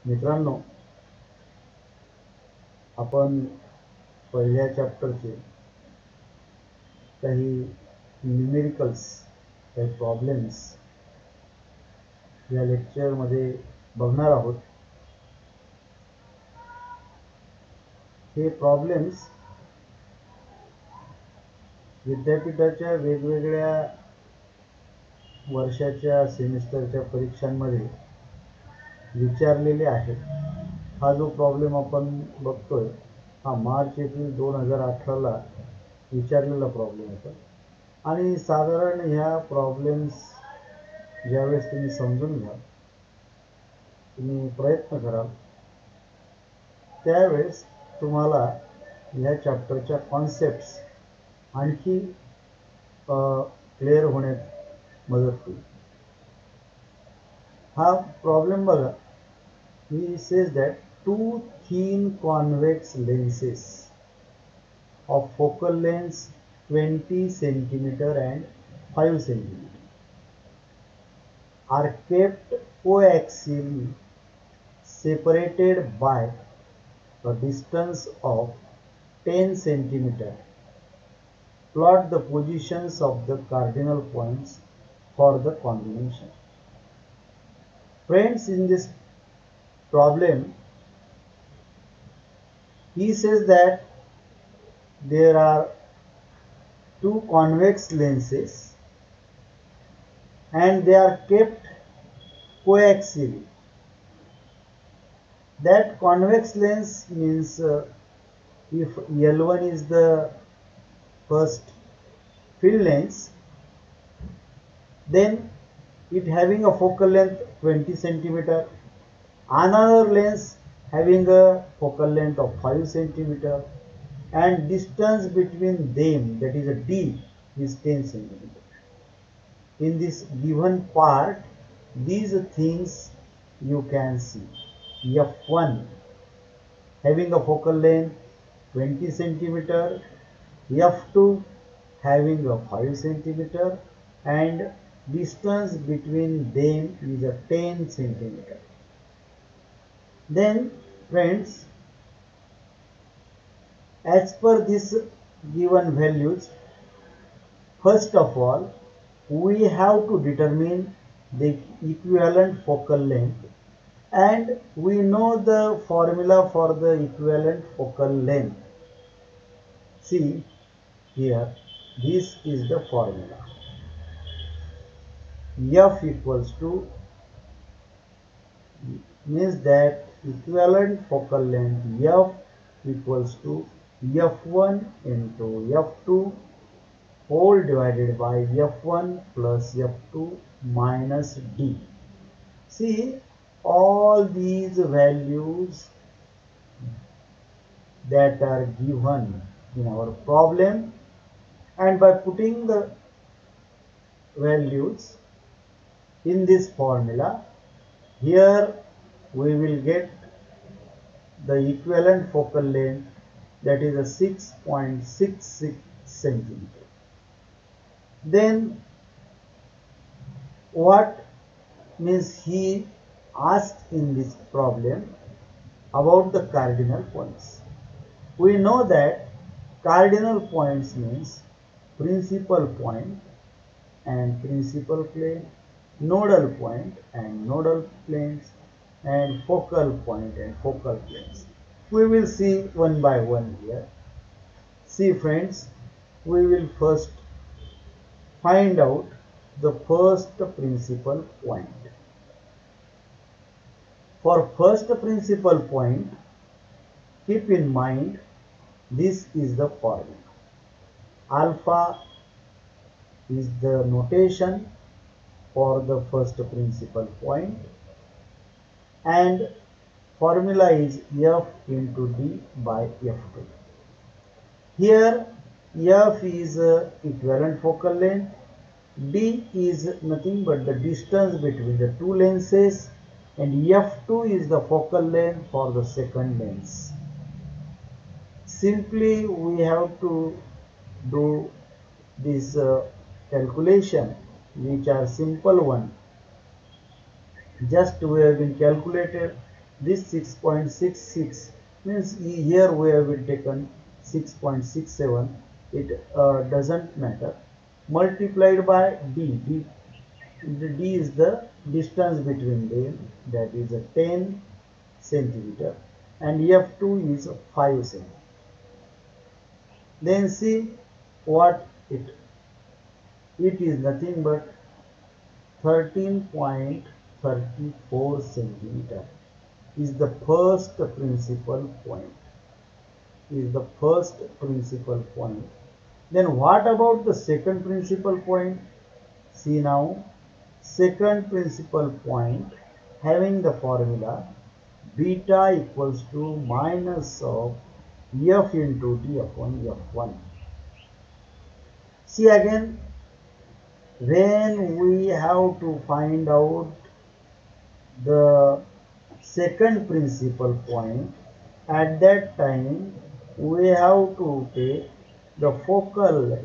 मित्रांनो, आपण पहिल्या चॅप्टरचे काही न्यूमेरिकल्स, काही प्रॉब्लेम्स या लेक्चरमध्ये बघणार आहोत. हे प्रॉब्लेम्स विद्यापीठाच्या वेगवेगळ्या वर्षाच्या सेमिस्टरच्या परीक्षांमध्ये विचारलेले आहेत. हा जो प्रॉब्लेम आपण बघतोय हा मार्च एप्रिल 2018ला विचारलेला प्रॉब्लेम होता आणि साधारण ह्या प्रॉब्लेम्स ज्यावेळेस तुम्ही समजून घ्याल, तुम्ही प्रयत्न कराल, त्यावेळेस तुम्हाला या चॅप्टरच्या कॉन्सेप्ट्स आणखी क्लिअर होण्यात मदत होईल. हा प्रॉब्लेम बघा. He says that two thin convex lenses of focal lengths 20 centimeter and 5 centimeter are kept coaxially separated by a distance of 10 centimeter. Plot the positions of the cardinal points for the combination. Friends, in this problem, he says that there are two convex lenses and they are kept coaxially. That convex lens means if L1 is the first field lens, then it having a focal length 20 centimeter, another lens having a focal length of 5 centimeter, and distance between them, that is a D, is 10 centimeter. In this given part, these things you can see. F1 having a focal length 20 centimeter, F2 having a 5 centimeter, and distance between them is a 10 centimeter. Then friends, as per this given values, first of all we have to determine the equivalent focal length, and we know the formula for the equivalent focal length. See here, this is the formula. F equals to, means that equivalent focal length F equals to F1 into F2 whole divided by F1 plus F2 minus D. See, all these values that are given in our problem, and by putting the values in this formula, here we will get the equivalent focal length, that is a 6.66 centimeter. Then what means he asked in this problem about the cardinal points. We know that cardinal points means principal point and principal plane, nodal point and nodal planes, and focal point and focal planes. We will see one by one here. See friends, we will first find out the first principal point. For first principal point, keep in mind this is the formula. Alpha is the notation for the first principal point, and formula is F into D by F2. Here F is equivalent focal length, D is nothing but the distance between the two lenses, and F2 is the focal length for the second lens. Simply we have to do this calculation, which are simple one. Just we have been calculated this 6.66 means here we have taken 6.67, it doesn't matter, multiplied by d. D is the distance between them, that is a 10 centimeter, and F2 is 5 centimeter. Then see what it is nothing but 13.34 centimeter is the first principal point. Then what about the second principal point? See now, second principal point having the formula beta equals to minus of f into d upon f1. See again, when we have to find out the second principal point, at that time we have to take the focal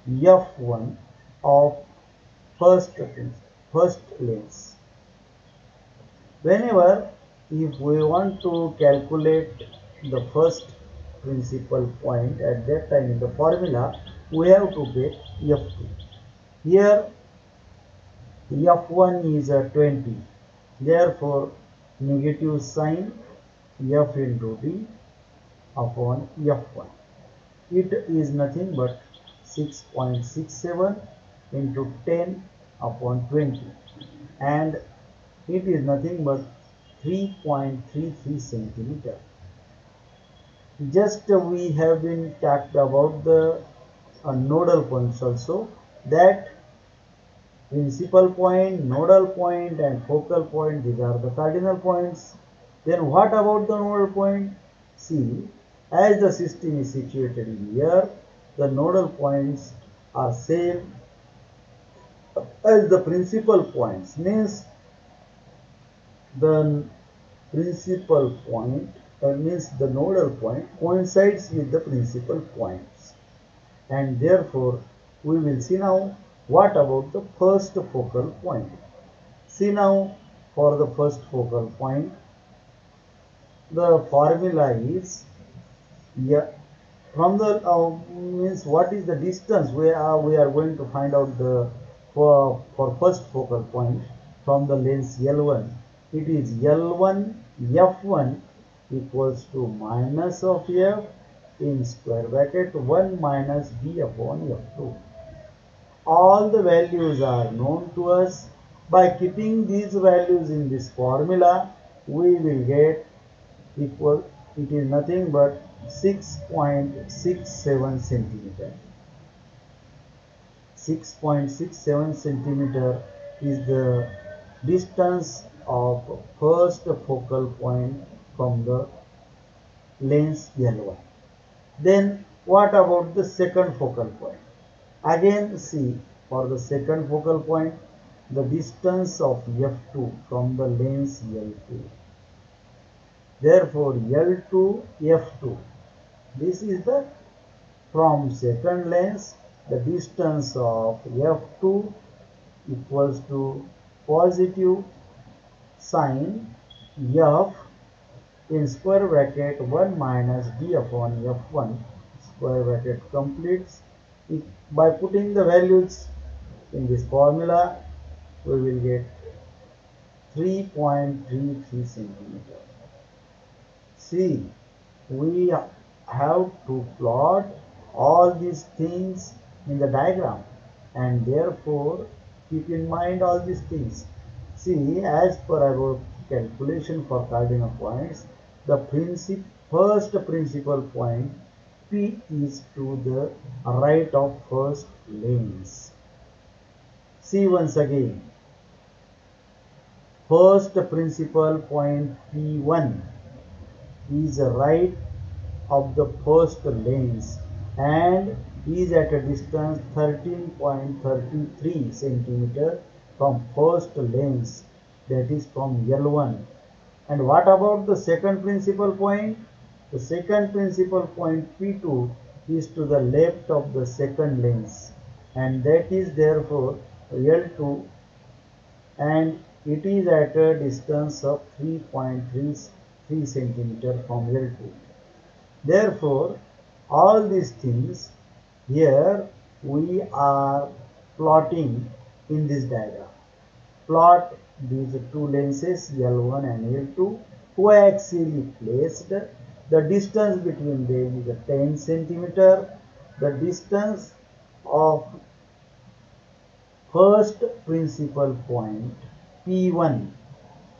f1 of first lens. Whenever if we want to calculate the first principal point, at that time in the formula we have to get f2. Here f1 is 20, therefore negative sign f into d upon f1. It is nothing but 6.67 into 10 upon 20, and it is nothing but 3.33 centimeter. Just we have been talked about the nodal points also, that principal point, nodal point and focal point, these are the cardinal points. Then what about the nodal point? See, as the system is situated here, the nodal points are same as the principal points, means the principal point means the nodal point coincides with the principal points, and therefore we will see now what about the first focal point. See now, for the first focal point the formula is from the means what is the distance we are going to find out the for first focal point from the lens L1. It is L1 F1 equals to minus of F in square bracket 1 minus D upon F2. All the values are known to us. By keeping these values in this formula, we will get equal, it is nothing but 6.67 centimeter. 6.67 centimeter is the distance of first focal point from the lens L1. Then what about the second focal point? Again see, for the second focal point the distance of F2 from the lens L2. Therefore L2 F2, this is the from second lens, the distance of F2 equals to positive sign F in square bracket 1 minus D upon F1, square bracket completes. By putting the values in this formula, we will get 3.33 centimeter. See, we have to plot all these things in the diagram, and therefore keep in mind all these things. See, as per our calculation for cardinal points, the first principal point P is to the right of first lens. See once again, first principal point P1 is right of the first lens and is at a distance 13.33 centimeter from first lens, that is from L1. And what about the second principal point? The second principal point P2 is to the left of the second lens, and that is therefore L2, and it is at a distance of 3.33 centimeter from L2. Therefore, all these things here we are plotting in this diagram. Plot these two lenses L1 and L2 coaxially placed. The distance between them is 10 centimeter. The distance of first principal point P1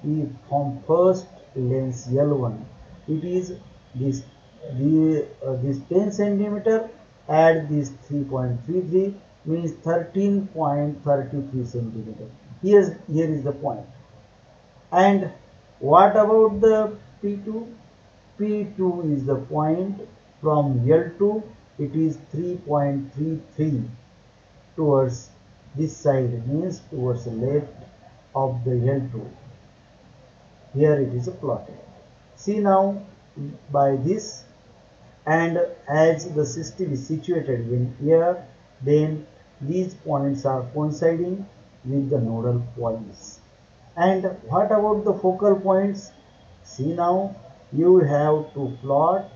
is from first lens L1. It is this this 10 centimeter, add this 3.33 means 13.33 centimeter. Here is the point. And what about the P2? P2 is the point from L2. It is 3.33 towards this side, means towards the left of the L2. Here it is plotted. See now by this, and as the system is situated in here, then these points are coinciding with the nodal points. And what about the focal points? See now, you have to plot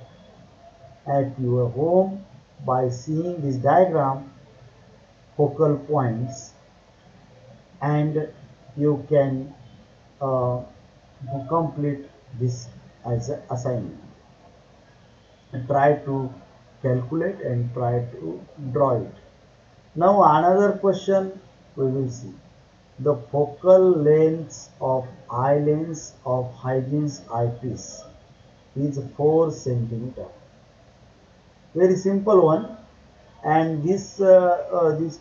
at your home by seeing this diagram focal points, and you can complete this as an assignment. Try to calculate and try to draw it. Now another question we will see. The focal length of eye lens of Huygens eyepiece is 4 centimeter. Very simple one, and these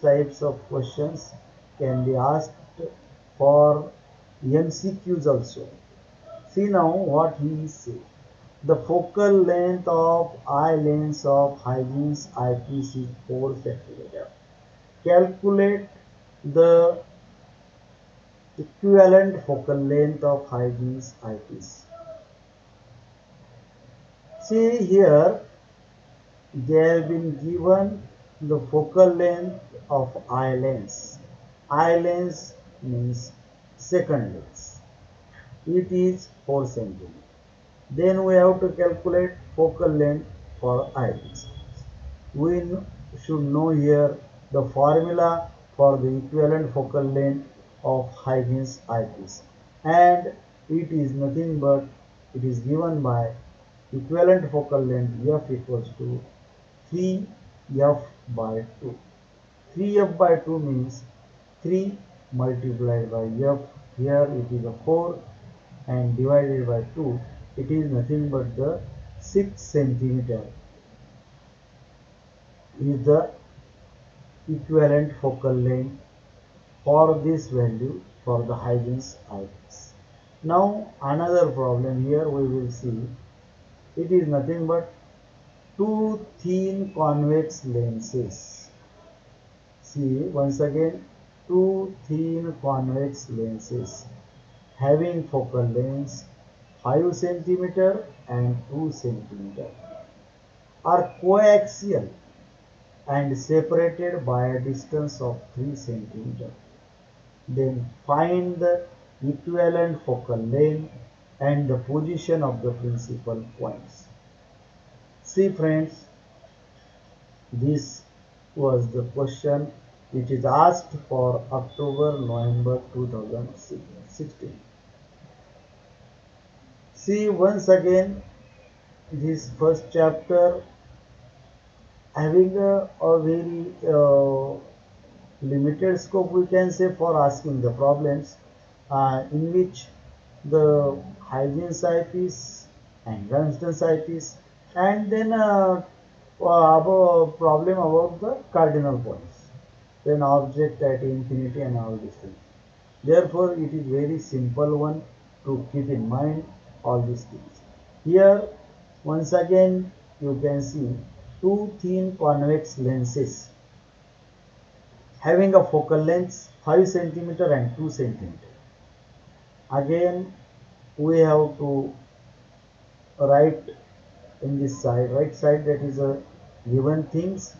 types of questions can be asked for MCQs also. See now what he says. The focal length of eye lens of Huygens eyepiece is 4 centimeter. Calculate the equivalent focal length of Huygens eyepiece. See here, they have been given the focal length of eye lens. Eye lens means second lens. It is 4 centimeter. Then we have to calculate focal length for eye lens. We should know here the formula for the equivalent focal length of Huygens eyepiece, and it is nothing but it is given by equivalent focal length f equals to 3f by 2. 3f by 2 means 3 multiplied by f, here it is a 4, and divided by 2, it is nothing but the 6 centimeter is the equivalent focal length for this value for the Huygens eyepiece. Now another problem here we will see. It is nothing but two thin convex lenses. See once again, two thin convex lenses having focal lengths 5 centimeter and 2 centimeter are coaxial and separated by a distance of 3 centimeter. Then find the equivalent focal length and the position of the principal points. See friends, this was the question which is asked for October-November 2016. See once again this first chapter having a very limited scope, we can say, for asking the problems in which the Huygens eyepiece and Dunston's eyepiece, and then about problem about the cardinal points, then object at infinity and all these things. Therefore, it is very simple one to keep in mind all these things. Here, once again, you can see two thin convex lenses having a focal length 5 centimeter and 2 centimeter. Again, we have to write in this side, right side, that is a given things.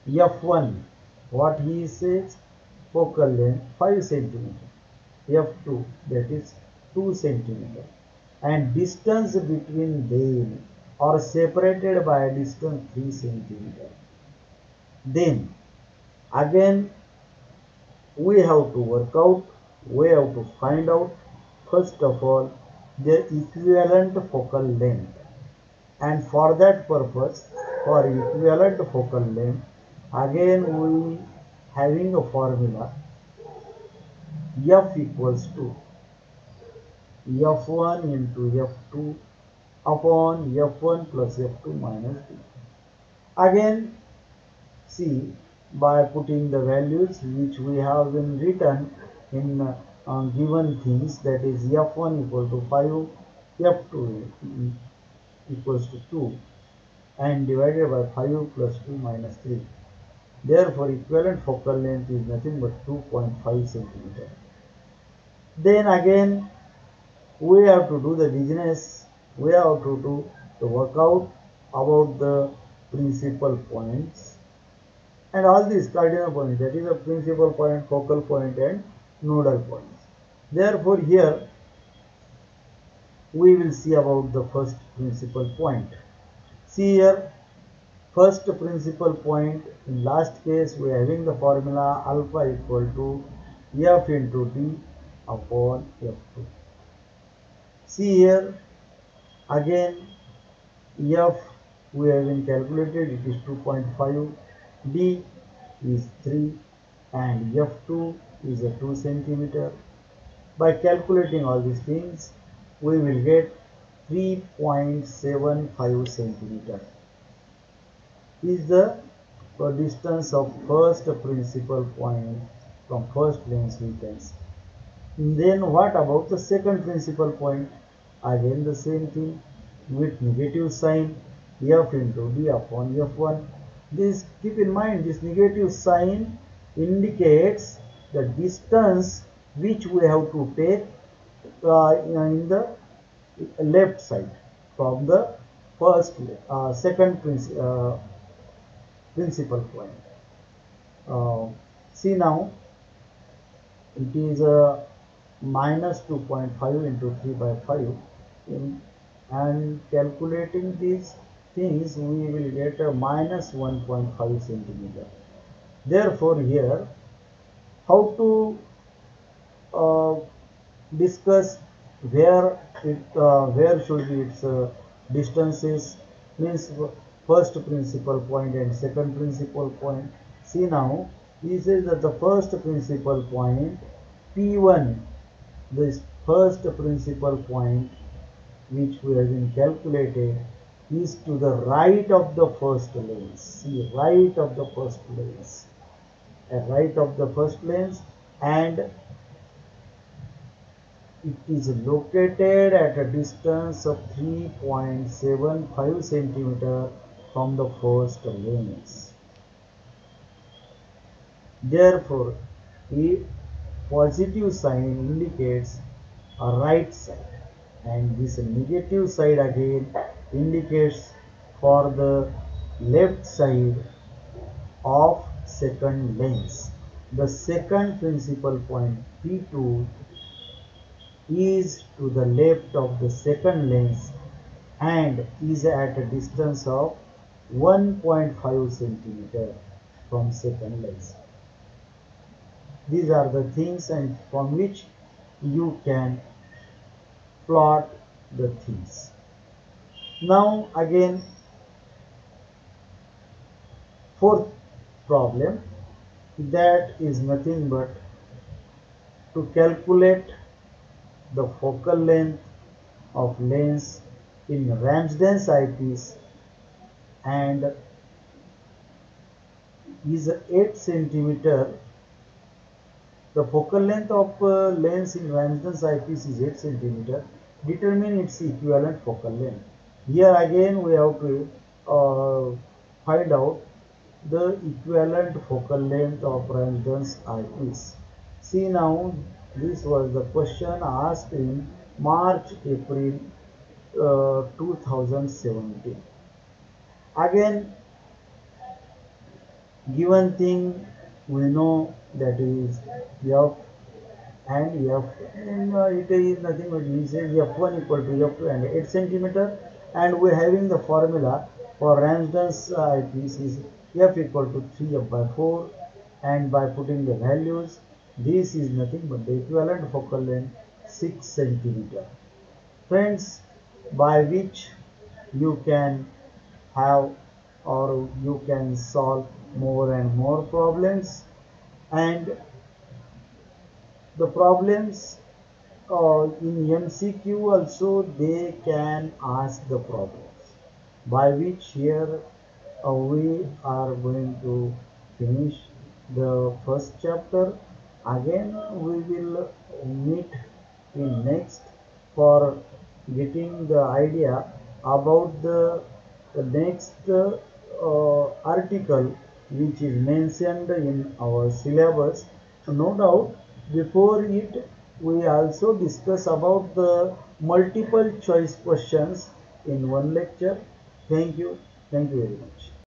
F1, what he says, focal length 5 centimeter. f2, that is 2 centimeter, and distance between them are separated by a distance 3 centimeter. Then again we have to work out, we have to find out first of all their equivalent focal length, and for that purpose, for equivalent focal length, again we having a formula f equals to f1 into f2 upon f1 plus f2 minus b. Again, see, by putting the values which we have been written in given things, that is f1 equal to 5, f2 equals to 2, and divided by 5 plus 2 minus 3. Therefore, equivalent focal length is nothing but 2.5 centimeter. Then again, we have to do the business, we have to do the workout about the principal points and all these cardinal points, that is a principal point, focal point and nodal points. Therefore, here we will see about the first principal point. See here, first principal point, in last case we are having the formula alpha equal to f into d upon f2. See here, again f we have been calculated, it is 2.5, d is 3 and f2 is a 2 centimeter. By calculating all these things, we will get 3.75 centimeter is the distance of first principal point from first lens we can see. Then what about the second principal point? Again the same thing with negative sign, f into d upon f1. This, keep in mind, this negative sign indicates the distance which we have to take in the left side from the second principal point. See now, it is minus 2.5 into 3 by 5, and calculating these things we will get a minus 1.5 centimeter. Therefore, here how to discuss where should be its distances, means first principal point and second principal point. See now, he says that the first principal point P1, this first principal point which we have been calculated, is to the right of the first lens. See, right of the first lens, right of the first lens, and it is located at a distance of 3.75 centimeter from the first lens. Therefore, a positive sign indicates a right side, and this negative side again indicates for the left side of second lens. The second principal point P2 is to the left of the second lens and is at a distance of 1.5 centimeter from second lens. These are the things and from which you can plot the things. Now again, fourth problem, that is nothing but to calculate the focal length of lens in Ramsden's eyepiece and is 8 centimeter. The focal length of lens in Ramsden's eyepiece is 8 centimeter. Determine its equivalent focal length. Here again we have to find out the equivalent focal length of Ramsden's eyepiece. See now, this was the question asked in March, April 2017. Again, given thing we know, that is f and F, and it is nothing but we say F1 equal to F2 and 8 centimeter, and we are having the formula for Ramsden's eyepiece is F equal to 3F by 4, and by putting the values, this is nothing but the equivalent focal length 6 centimeter. Friends, by which you can have or you can solve more and more problems, and the problems in MCQ also they can ask the problems, by which here we are going to finish the first chapter. Again we will meet in next for getting the idea about the next article which is mentioned in our syllabus. No doubt before it we also discuss about the multiple choice questions in one lecture. Thank you very much.